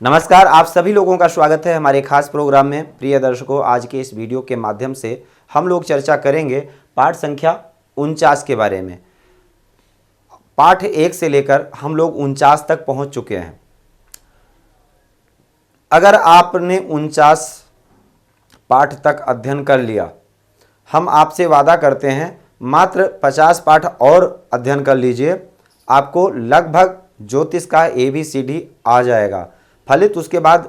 नमस्कार, आप सभी लोगों का स्वागत है हमारे खास प्रोग्राम में। प्रिय दर्शकों, आज के इस वीडियो के माध्यम से हम लोग चर्चा करेंगे पाठ संख्या 49 के बारे में। पाठ 1 से लेकर हम लोग 49 तक पहुंच चुके हैं। अगर आपने 49 पाठ तक अध्ययन कर लिया, हम आपसे वादा करते हैं मात्र 50 पाठ और अध्ययन कर लीजिए, आपको लगभग ज्योतिष का ABCD आ जाएगा। फलित उसके बाद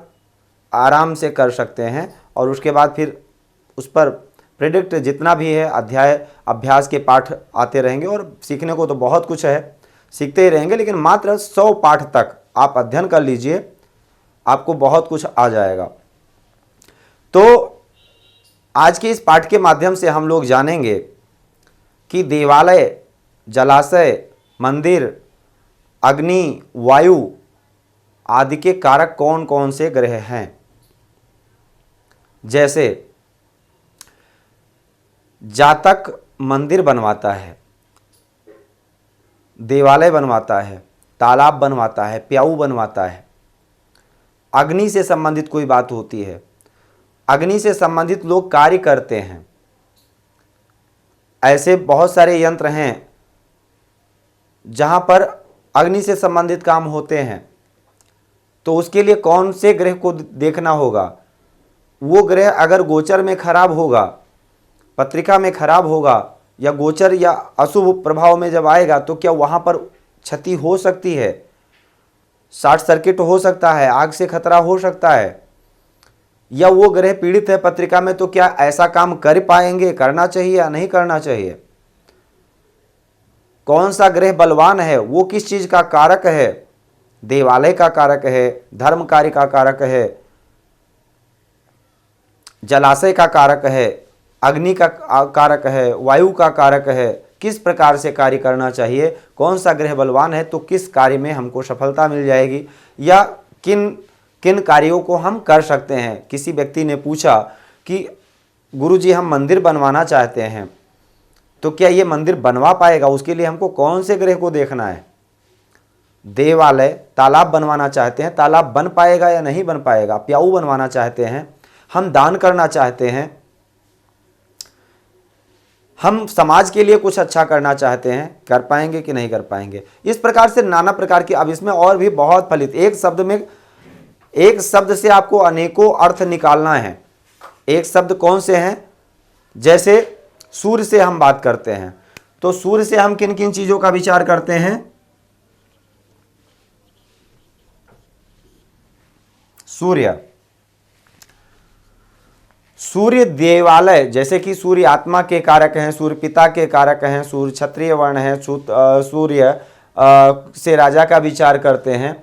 आराम से कर सकते हैं और उसके बाद फिर उस पर प्रेडिक्ट जितना भी है अध्याय अभ्यास के पाठ आते रहेंगे और सीखने को तो बहुत कुछ है, सीखते ही रहेंगे। लेकिन मात्र 100 पाठ तक आप अध्ययन कर लीजिए, आपको बहुत कुछ आ जाएगा। तो आज के इस पाठ के माध्यम से हम लोग जानेंगे कि देवालय, जलाशय, मंदिर, अग्नि, वायु आदि के कारक कौन कौन से ग्रह हैं। जैसे जातक मंदिर बनवाता है, देवालय बनवाता है, तालाब बनवाता है, प्याऊ बनवाता है। अग्नि से संबंधित कोई बात होती है, अग्नि से संबंधित लोग कार्य करते हैं। ऐसे बहुत सारे यंत्र हैं जहां पर अग्नि से संबंधित काम होते हैं। तो उसके लिए कौन से ग्रह को देखना होगा। वो ग्रह अगर गोचर में खराब होगा, पत्रिका में खराब होगा या गोचर या अशुभ प्रभाव में जब आएगा तो क्या वहाँ पर क्षति हो सकती है, शॉर्ट सर्किट हो सकता है, आग से खतरा हो सकता है। या वो ग्रह पीड़ित है पत्रिका में तो क्या ऐसा काम कर पाएंगे, करना चाहिए या नहीं करना चाहिए। कौन सा ग्रह बलवान है, वो किस चीज़ का कारक है, देवालय का कारक है, धर्म कार्य का कारक है, जलाशय का कारक है, अग्नि का कारक है, वायु का कारक है। किस प्रकार से कार्य करना चाहिए, कौन सा ग्रह बलवान है तो किस कार्य में हमको सफलता मिल जाएगी या किन किन कार्यों को हम कर सकते हैं। किसी व्यक्ति ने पूछा कि गुरुजी हम मंदिर बनवाना चाहते हैं तो क्या ये मंदिर बनवा पाएगा, उसके लिए हमको कौन से ग्रह को देखना है। देवालय, तालाब बनवाना चाहते हैं, तालाब बन पाएगा या नहीं बन पाएगा। प्याऊ बनवाना चाहते हैं, हम दान करना चाहते हैं, हम समाज के लिए कुछ अच्छा करना चाहते हैं, कर पाएंगे कि नहीं कर पाएंगे। इस प्रकार से नाना प्रकार की, अब इसमें और भी बहुत फलित, एक शब्द से आपको अनेकों अर्थ निकालना है। एक शब्द कौन से हैं, जैसे सूर्य से हम बात करते हैं तो सूर्य से हम किन किन चीजों का विचार करते हैं। सूर्य देवालय, जैसे कि सूर्य आत्मा के कारक हैं, सूर्य पिता के कारक हैं, सूर्य क्षत्रिय वर्ण है, सूर्य से राजा का विचार करते हैं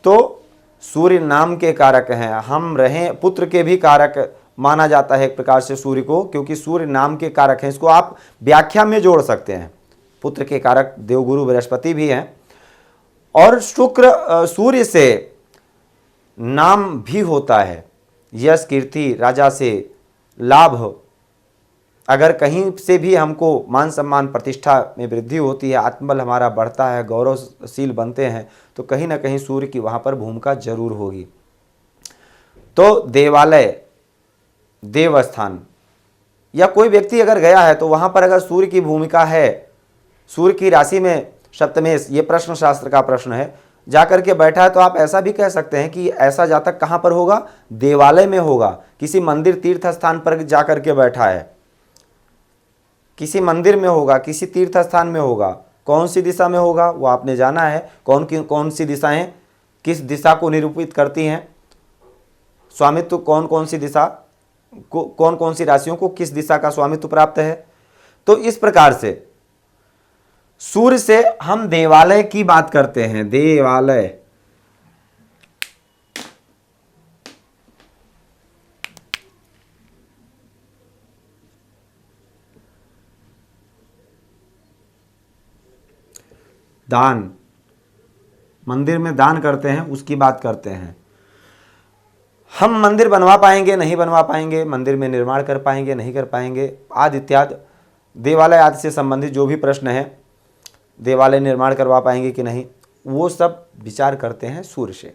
तो सूर्य नाम के कारक हैं। हम रहें पुत्र के भी कारक माना जाता है एक प्रकार से सूर्य को, क्योंकि सूर्य नाम के कारक हैं। इसको आप व्याख्या में जोड़ सकते हैं। पुत्र के कारक देवगुरु बृहस्पति भी हैं और शुक्र सूर्य से नाम भी होता है, यश, कीर्ति, राजा से लाभ। अगर कहीं से भी हमको मान सम्मान प्रतिष्ठा में वृद्धि होती है, आत्मबल हमारा बढ़ता है, गौरवशील बनते हैं तो कहीं ना कहीं सूर्य की वहाँ पर भूमिका जरूर होगी। तो देवालय, देवस्थान या कोई व्यक्ति अगर गया है तो वहाँ पर अगर सूर्य की भूमिका है, सूर्य की राशि में सप्तमेश, ये प्रश्न शास्त्र का प्रश्न है, जाकर के बैठा है तो आप ऐसा भी कह सकते हैं कि ऐसा जातक कहाँ पर होगा, देवालय में होगा। किसी मंदिर तीर्थ स्थान पर जाकर के बैठा है, किसी मंदिर में होगा, किसी तीर्थ स्थान में होगा। कौन सी दिशा में होगा वो आपने जाना है। कौन सी दिशाएं किस दिशा को निरूपित करती हैं, स्वामित्व कौन कौन सी दिशा को, कौन कौन सी राशियों को किस दिशा का स्वामित्व प्राप्त है। तो इस प्रकार से सूर्य से हम देवालय की बात करते हैं। देवालय, दान, मंदिर में दान करते हैं उसकी बात करते हैं। हम मंदिर बनवा पाएंगे नहीं बनवा पाएंगे, मंदिर में निर्माण कर पाएंगे नहीं कर पाएंगे, आदि इत्यादि देवालय आदि से संबंधित जो भी प्रश्न है, देवालय निर्माण करवा पाएंगे कि नहीं, वो सब विचार करते हैं सूर्य से।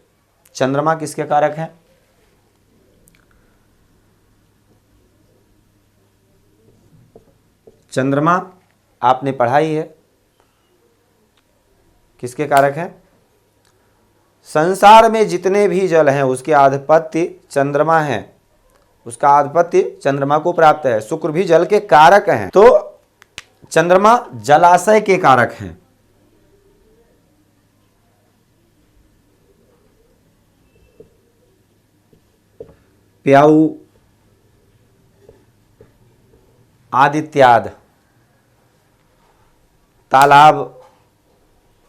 चंद्रमा किसके कारक हैं? चंद्रमा आपने पढ़ाई है, किसके कारक हैं? संसार में जितने भी जल हैं उसके आधिपत्य चंद्रमा है, उसका आधिपत्य चंद्रमा को प्राप्त है। शुक्र भी जल के कारक हैं, तो चंद्रमा जलाशय के कारक हैं। प्याऊ आदित्याद, तालाब,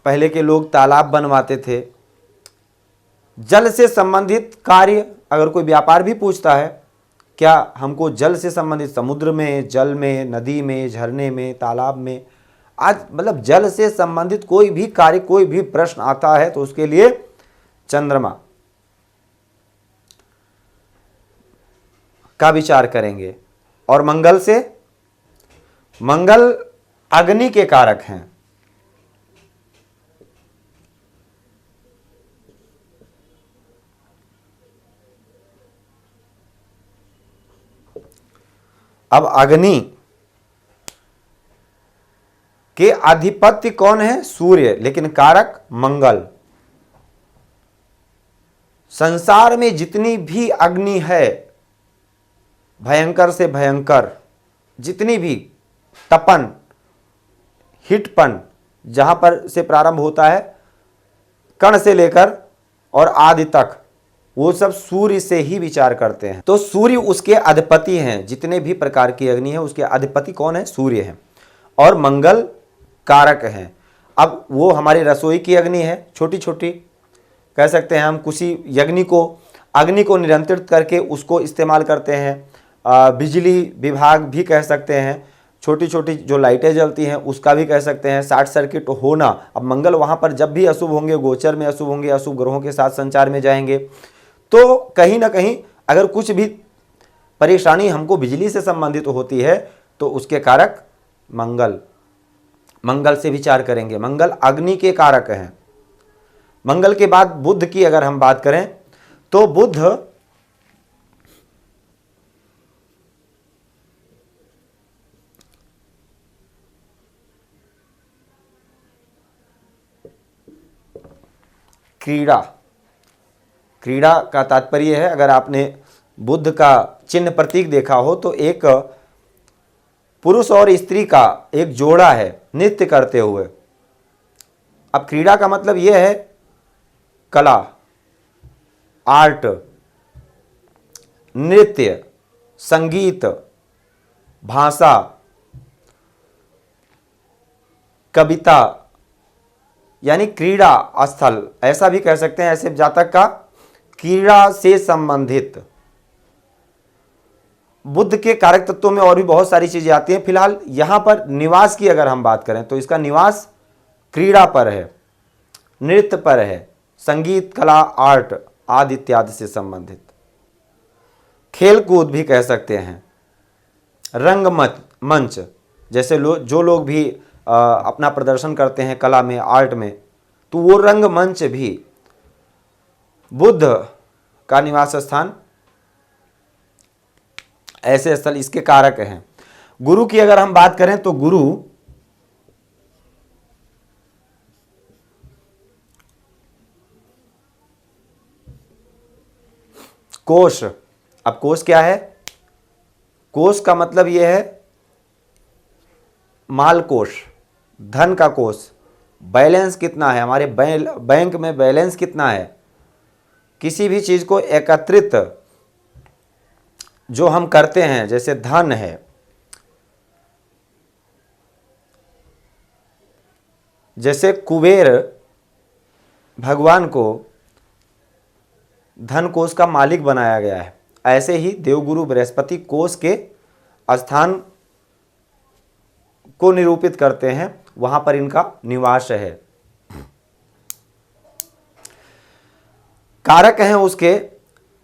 पहले के लोग तालाब बनवाते थे। जल से संबंधित कार्य, अगर कोई व्यापार भी पूछता है क्या हमको जल से संबंधित, समुद्र में, जल में, नदी में, झरने में, तालाब में, आज मतलब जल से संबंधित कोई भी कार्य, कोई भी प्रश्न आता है तो उसके लिए चंद्रमा का विचार करेंगे। और मंगल से, मंगल अग्नि के कारक हैं। अब अग्नि के अधिपत्य कौन है? सूर्य, लेकिन कारक मंगल। संसार में जितनी भी अग्नि है, भयंकर से भयंकर, जितनी भी तपन, हिटपन, जहां पर से प्रारंभ होता है कण से लेकर और आदि तक, वो सब सूर्य से ही विचार करते हैं। तो सूर्य उसके अधिपति हैं। जितने भी प्रकार की अग्नि है उसके अधिपति कौन है? सूर्य है। और मंगल कारक हैं। अब वो हमारी रसोई की अग्नि है, छोटी छोटी कह सकते हैं हम, किसी अग्नि को नियंत्रित करके उसको इस्तेमाल करते हैं। बिजली विभाग भी कह सकते हैं, छोटी छोटी जो लाइटें जलती हैं उसका भी कह सकते हैं। शॉर्ट सर्किट होना, अब मंगल वहाँ पर जब भी अशुभ होंगे, गोचर में अशुभ होंगे, अशुभ ग्रहों के साथ संचार में जाएंगे, तो कहीं ना कहीं अगर कुछ भी परेशानी हमको बिजली से संबंधित होती है तो उसके कारक मंगल से विचार करेंगे। मंगल अग्नि के कारक हैं। मंगल के बाद बुध की अगर हम बात करें तो बुध क्रीड़ा का तात्पर्य है, अगर आपने बुद्ध का चिन्ह प्रतीक देखा हो तो एक पुरुष और स्त्री का एक जोड़ा है नृत्य करते हुए। अब क्रीड़ा का मतलब यह है कला, आर्ट, नृत्य, संगीत, भाषा, कविता, यानी क्रीड़ा स्थल ऐसा भी कह सकते हैं। ऐसे जातक का क्रीड़ा से संबंधित। बुद्ध के कारक तत्वों में और भी बहुत सारी चीजें आती हैं। फिलहाल यहां पर निवास की अगर हम बात करें तो इसका निवास क्रीड़ा पर है, नृत्य पर है, संगीत, कला, आर्ट आदि इत्यादि से संबंधित। खेल कूद भी कह सकते हैं। रंग मंच, जैसे जो लोग भी अपना प्रदर्शन करते हैं कला में, आर्ट में, तो वो रंग मंच भी बुद्ध का निवास स्थान, ऐसे स्थल इसके कारक हैं। गुरु की अगर हम बात करें तो गुरु कोष। अब कोष क्या है? कोष का मतलब यह है माल कोष, धन का कोष। बैलेंस कितना है हमारे बैंक में, बैलेंस कितना है, किसी भी चीज को एकत्रित जो हम करते हैं, जैसे धन है, जैसे कुबेर भगवान को धन कोष का मालिक बनाया गया है, ऐसे ही देवगुरु बृहस्पति कोष के स्थान को निरूपित करते हैं, वहां पर इनका निवास है। कारक हैं उसके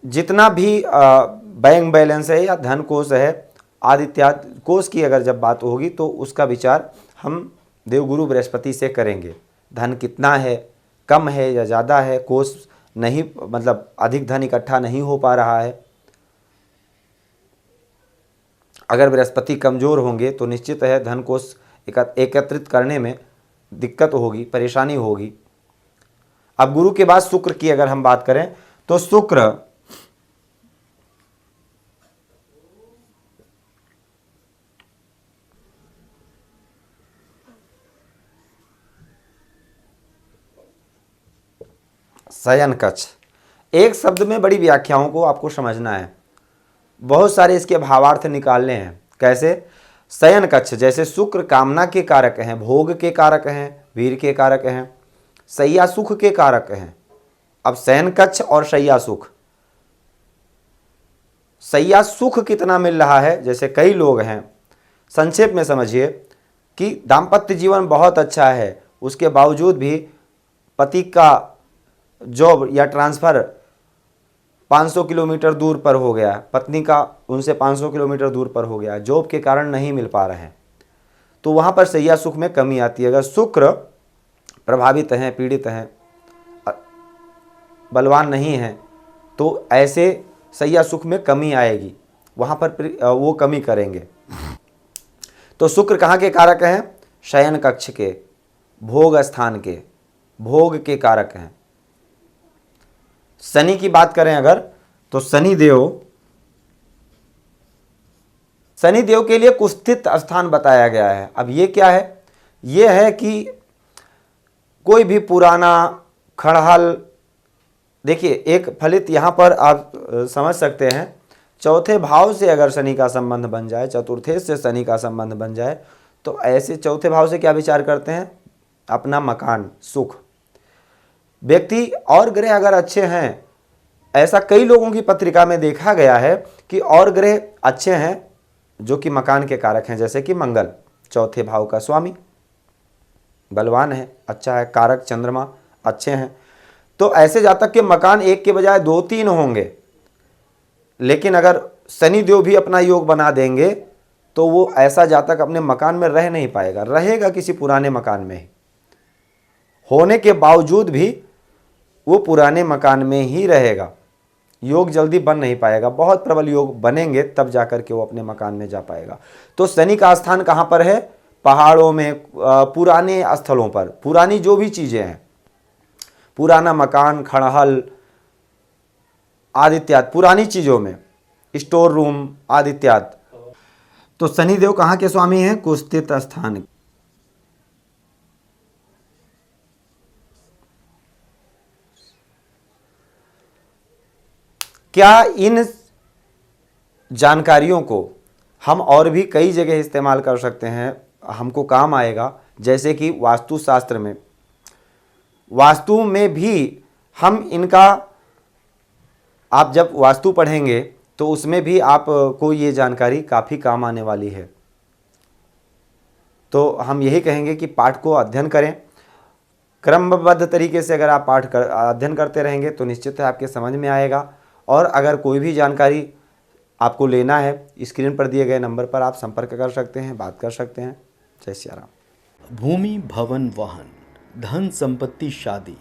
जितना भी बैंक बैलेंस है या धन कोष है आदि इत्यादि कोष की अगर जब बात होगी तो उसका विचार हम देवगुरु बृहस्पति से करेंगे। धन कितना है, कम है या ज़्यादा है, कोष नहीं, मतलब अधिक धन इकट्ठा नहीं हो पा रहा है, अगर बृहस्पति कमज़ोर होंगे तो निश्चित है धन को एकत्रित करने में दिक्कत होगी, परेशानी होगी। अब गुरु के बाद शुक्र की अगर हम बात करें तो शुक्र शयन कक्ष, एक शब्द में बड़ी व्याख्याओं को आपको समझना है, बहुत सारे इसके भावार्थ निकालने हैं। कैसे? शयन कक्ष, जैसे शुक्र कामना के कारक हैं, भोग के कारक हैं, वीर के कारक हैं, शैया सुख के कारक हैं। अब शयन कक्ष और शैया सुख, शैया सुख कितना मिल रहा है? जैसे कई लोग हैं, संक्षेप में समझिए कि दाम्पत्य जीवन बहुत अच्छा है, उसके बावजूद भी पति का जॉब या ट्रांसफ़र 500 किलोमीटर दूर पर हो गया, पत्नी का उनसे 500 किलोमीटर दूर पर हो गया, जॉब के कारण नहीं मिल पा रहे हैं, तो वहाँ पर शैया सुख में कमी आती है। अगर शुक्र प्रभावित हैं, पीड़ित हैं, बलवान नहीं हैं, तो ऐसे शैया सुख में कमी आएगी, वहाँ पर वो कमी करेंगे। तो शुक्र कहाँ के कारक हैं? शयन कक्ष के, भोग स्थान के, भोग के कारक हैं। शनि की बात करें अगर, तो शनि देव के लिए कुस्थित स्थान बताया गया है। अब ये क्या है? ये है कि कोई भी पुराना खड़हल, देखिए एक फलित यहाँ पर आप समझ सकते हैं, चौथे भाव से अगर शनि का संबंध बन जाए, चतुर्थे से शनि का संबंध बन जाए, तो ऐसे चौथे भाव से क्या विचार करते हैं? अपना मकान, सुख। व्यक्ति और ग्रह अगर अच्छे हैं, ऐसा कई लोगों की पत्रिका में देखा गया है कि और ग्रह अच्छे हैं जो कि मकान के कारक हैं, जैसे कि मंगल चौथे भाव का स्वामी, बलवान है, अच्छा है, कारक चंद्रमा अच्छे हैं, तो ऐसे जातक के मकान एक के बजाय 2-3 होंगे। लेकिन अगर शनि देव भी अपना योग बना देंगे तो वो ऐसा जातक अपने मकान में रह नहीं पाएगा, रहेगा किसी पुराने मकान में ही, होने के बावजूद भी वो पुराने मकान में ही रहेगा, योग जल्दी बन नहीं पाएगा। बहुत प्रबल योग बनेंगे तब जाकर के वो अपने मकान में जा पाएगा। तो शनि का स्थान कहाँ पर है? पहाड़ों में, पुराने स्थलों पर, पुरानी जो भी चीज़ें हैं, पुराना मकान, खड़हल आदि इत्यादि, पुरानी चीज़ों में, स्टोर रूम आदि इत्यादि। तो शनिदेव कहाँ के स्वामी हैं? कुस्थित स्थान। क्या इन जानकारियों को हम और भी कई जगह इस्तेमाल कर सकते हैं, हमको काम आएगा? जैसे कि वास्तु शास्त्र में, वास्तु में भी हम इनका, आप जब वास्तु पढ़ेंगे तो उसमें भी आपको ये जानकारी काफ़ी काम आने वाली है। तो हम यही कहेंगे कि पाठ को अध्ययन करें, क्रमबद्ध तरीके से अगर आप अध्ययन करते रहेंगे तो निश्चित है आपके समझ में आएगा। और अगर कोई भी जानकारी आपको लेना है, स्क्रीन पर दिए गए नंबर पर आप संपर्क कर सकते हैं, बात कर सकते हैं। जय सिया राम। भूमि, भवन, वाहन, धन संपत्ति, शादी,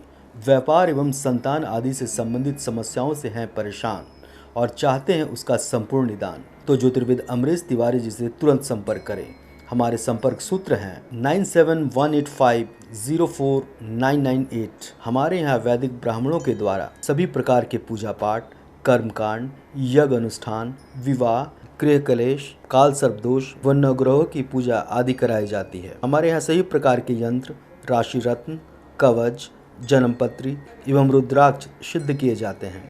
व्यापार एवं संतान आदि से संबंधित समस्याओं से हैं परेशान और चाहते हैं उसका संपूर्ण निदान, तो ज्योतिर्विद अमरीश तिवारी जी से तुरंत संपर्क करें। हमारे संपर्क सूत्र हैं 9718504998। हमारे यहाँ वैदिक ब्राह्मणों के द्वारा सभी प्रकार के पूजा पाठ, कर्मकांड, यज्ञ अनुष्ठान, विवाह, गृह कलेश, काल सर्पदोष व नवग्रहों की पूजा आदि कराई जाती है। हमारे यहाँ सभी प्रकार के यंत्र, राशि रत्न, कवच, जन्मपत्री एवं रुद्राक्ष सिद्ध किए जाते हैं।